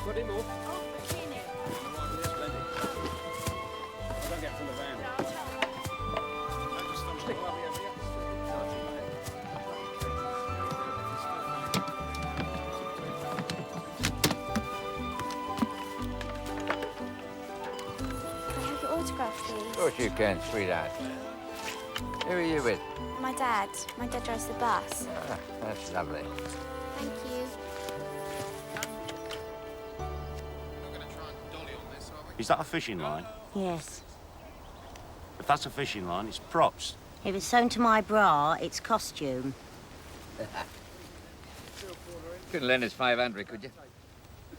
Got him off. Oh, bikini. There's plenty. I don't get from the van. No, I'll tell her. Stick him up here, will you? Can I have your autograph, please? Of course you can, sweetheart. Who are you with? My dad. My dad drives the bus. Ah, that's lovely. Thank you. Is that a fishing line? Yes. If that's a fishing line, it's props. If it's sewn to my bra, it's costume. Couldn't lend us 500, could you?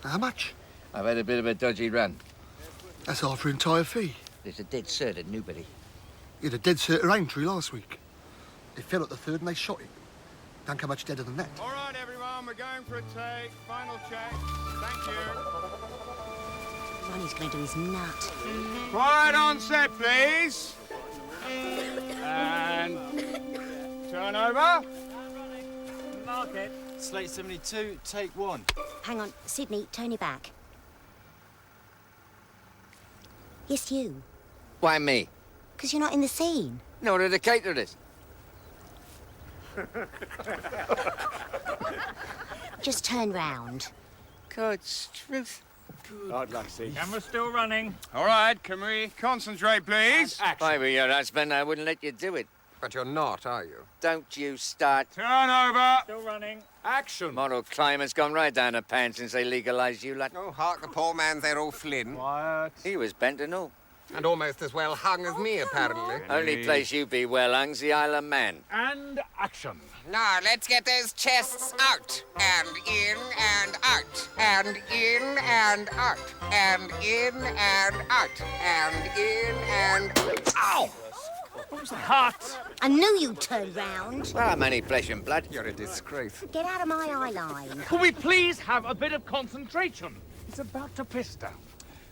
How much? I've had a bit of a dodgy run. That's half your entire fee. There's a dead cert at Newbury. You had a dead cert at Aintree last week. It fell at the third and they shot it. Don't come much deader than that. All right, everyone, we're going for a take. Final check. Thank you. Ronnie's going to do his nut. Quiet on set, please. And turn over. Mark it. Slate 72, take 1. Hang on, Sidney, turn your back. Yes, you. Why me? Because you're not in the scene. No, they're the caterers. Just turn round. God's truth. I'd like to see. Camera's still running. All right, can we concentrate, please? If I were your husband, I wouldn't let you do it. But you're not, are you? Don't you start. Turn over. Still running. Action. Moral climate's gone right down the pan since they legalised you lot. Oh, hark, the poor man's there all Flynn. Quiet. He was bent and all. And almost as well hung as me, apparently. Only place you be well hung's the Isle of Man. And action. Now, let's get those chests out. And in and out. And in and out. And in and out. And in and... Ow! What was that? I knew you'd turn round. Well, I'm only flesh and blood. You're a disgrace. Get out of my eye line. Could we please have a bit of concentration? It's about to piss down.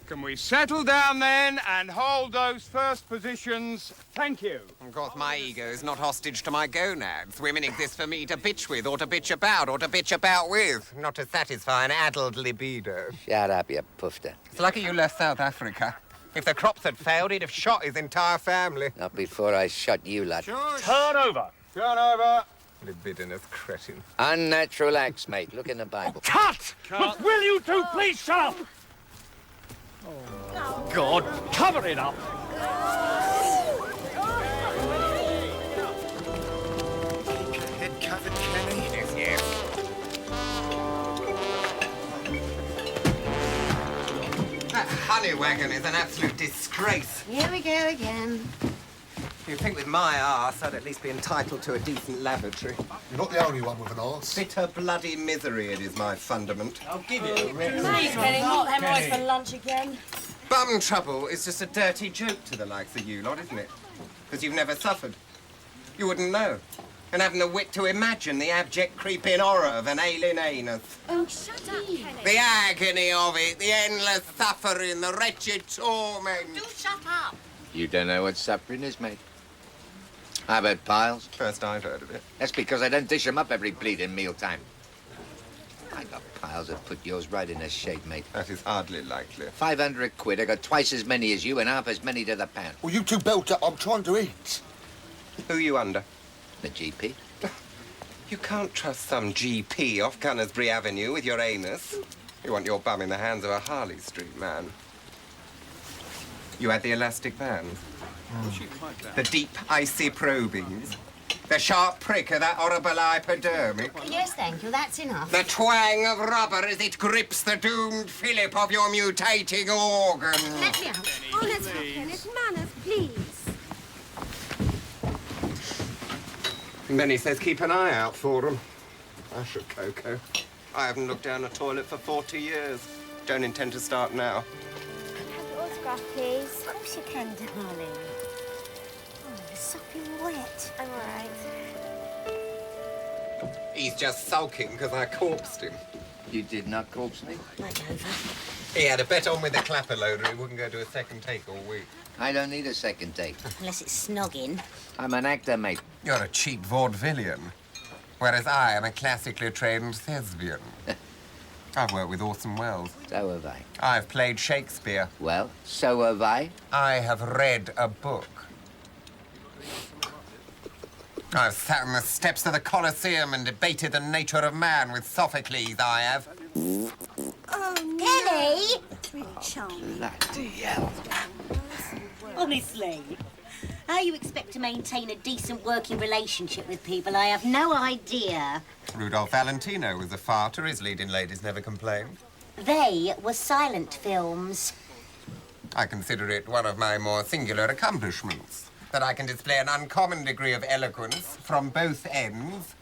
Can we settle down then and hold those first positions? Thank you. Of course, my ego is not hostage to my gonads. Women exist for me to bitch with, or to bitch about, or to bitch about with, not to satisfy an addled libido. Shut up, you puffter. It's lucky you left South Africa. If the crops had failed, he'd have shot his entire family. Not before I shot you lot. Sure. Turn over. Turn over. Libidinous cretin. Unnatural acts, mate. Look in the Bible. Cut! But will you two please shut up? Oh, God, cover it up. Keep your head covered, Kenny. Yes, yes. That honey wagon is an absolute disgrace. Here we go again. You'd think with my arse, I'd at least be entitled to a decent lavatory. You're not the only one with an arse. Bitter bloody misery, it is my fundament. I'll give you a ring. Please, Kenny, not hemorrhoids for lunch again. Bum trouble is just a dirty joke to the likes of you lot, isn't it? Because you've never suffered. You wouldn't know. And haven't the wit to imagine the abject creeping horror of an ailing anus. Oh, shut up, Kenneth. The agony of it, the endless suffering, the wretched torment. Do shut up. You don't know what suffering is, mate. How about piles? First I've heard of it. That's because I don't dish 'em up every bleeding mealtime. I got piles that put yours right in the shape, mate. That is hardly likely. 500 quid. I got twice as many as you and half as many to the pound. Well, you two belt up. I'm trying to eat. Who you under? The GP. You can't trust some GP off Gunnersbury Avenue with your anus. You want your bum in the hands of a Harley Street man. You had the elastic bands. The deep, icy probings. The sharp prick of that horrible hypodermic. Yes, thank you. That's enough. The twang of rubber as it grips the doomed fillip of your mutating organ. Let me out. Oh, let's not, Kenneth. Manners, please. And then he says keep an eye out for him. Hush of Coco. I haven't looked down a toilet for 40 years. Don't intend to start now. Can I have your autograph, please? Of course you can, darling. Oh, you're sopping wet. I'm all right. He's just sulking because I corpsed him. You did not corpse me? Right over. He had a bet on with the clapper loader he wouldn't go to a second take all week. I don't need a second take. Unless it's snogging. I'm an actor, mate. You're a cheap vaudevillian, whereas I am a classically trained thespian. I've worked with Orson Welles. So have I. I've played Shakespeare. Well, so have I. I have read a book. I've sat on the steps of the Colosseum and debated the nature of man with Sophocles, I have. Kenny! Bloody hell. Honestly, how you expect to maintain a decent working relationship with people, I have no idea. Rudolph Valentino was a farter. His leading ladies never complained. They were silent films. I consider it one of my more singular accomplishments, that I can display an uncommon degree of eloquence from both ends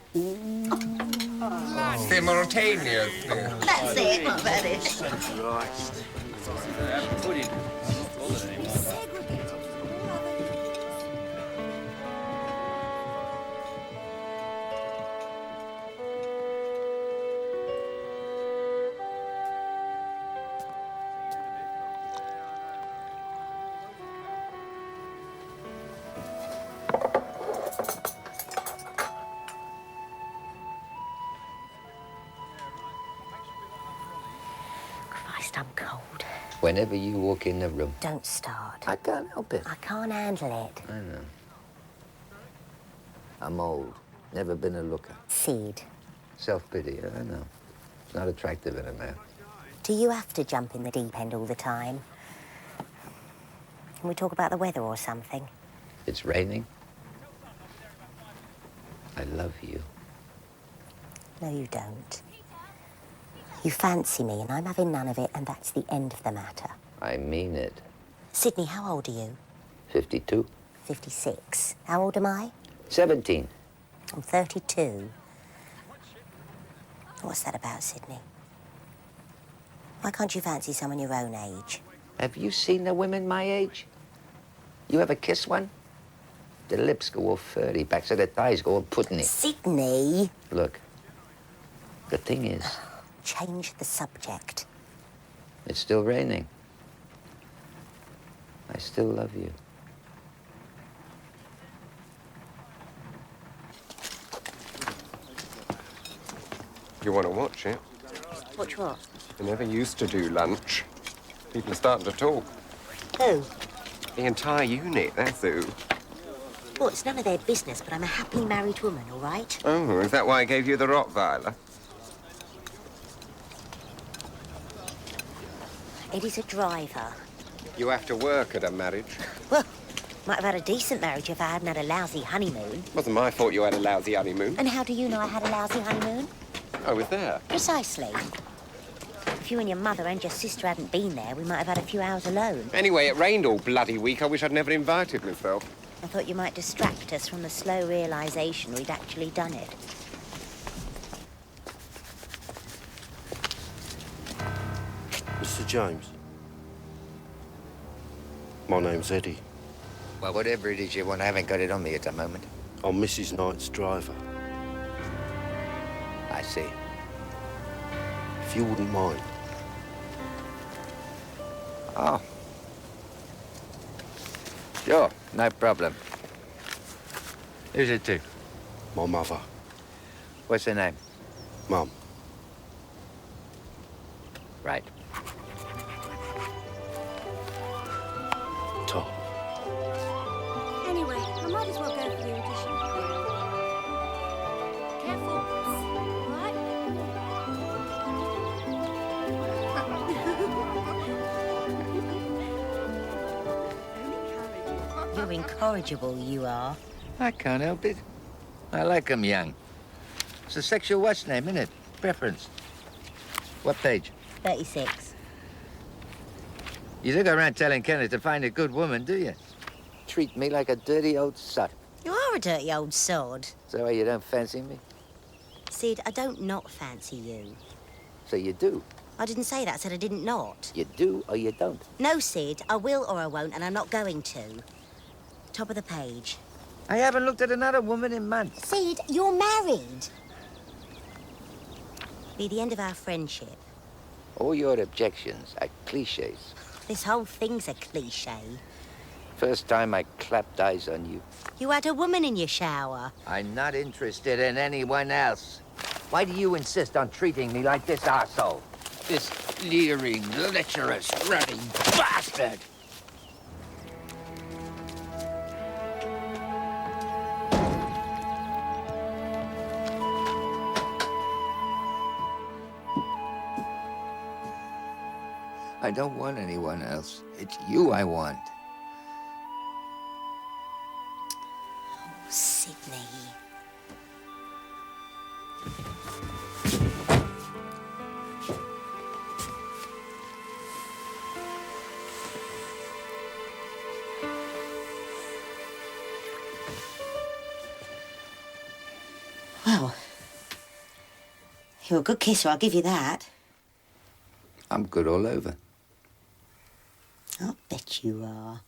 simultaneously. That's it, not about it. Pudding. Christ, I'm cold. Whenever you walk in the room, Don't start. I can't help it. I can't handle it. I know. I'm old. Never been a looker. Sid, Self-pity, I know. It's not attractive in a man. do you have to jump in the deep end all the time? Can we talk about the weather or something? It's raining. I love you. No, you don't. You fancy me, and I'm having none of it, and that's the end of the matter. I mean it. Sidney, how old are you? 52. 56. How old am I? 17. I'm 32. What's that about, Sidney? Why can't you fancy someone your own age? Have you seen the women my age? You ever kiss one? The lips go all furry, back so the thighs go all pudding it. Sidney! Look, the thing is, Change the subject. it's still raining. I still love you. You want to watch it? Watch what? We never used to do lunch. People are starting to talk. Who? The entire unit, that's who. Well, it's none of their business, but I'm a happily married woman, all right? Oh, is that why I gave you the Rottweiler? Eddie's a driver. You have to work at a marriage. Well, might have had a decent marriage if I hadn't had a lousy honeymoon. Wasn't my fault you had a lousy honeymoon. And how do you know I had a lousy honeymoon? I was there. Precisely. If you and your mother and your sister hadn't been there, we might have had a few hours alone. Anyway, it rained all bloody week. I wish I'd never invited myself. I thought you might distract us from the slow realisation we'd actually done it. Mr. James. My name's Eddie. Well, whatever it is you want, I haven't got it on me at the moment. I'm Mrs. Knight's driver. I see. If you wouldn't mind. Oh. Sure, no problem. Who's it to? My mother. What's her name? Mum. Right. Tom. Anyway, I might as well go for the audition. Careful. Right? You're incorrigible, you are. I can't help it. I like 'em young. It's a sexual what's name, isn't it? Preference. What page? 36. You don't go around telling Kenneth to find a good woman, do you? Treat me like a dirty old sot. You are a dirty old sod. So you don't fancy me? Sid, I don't not fancy you. So you do. I didn't say that. I said I didn't not. You do or you don't. No, Sid, I will or I won't, and I'm not going to. Top of the page. I haven't looked at another woman in months. Sid, you're married. Be the end of our friendship. All your objections are cliches. This whole thing's a cliche. First time I clapped eyes on you. You had a woman in your shower. I'm not interested in anyone else. Why do you insist on treating me like this arsehole? This leering, lecherous, running bastard! I don't want anyone else. It's you I want. Sidney. Well, you're a good kisser, I'll give you that. I'm good all over. I'll bet you are.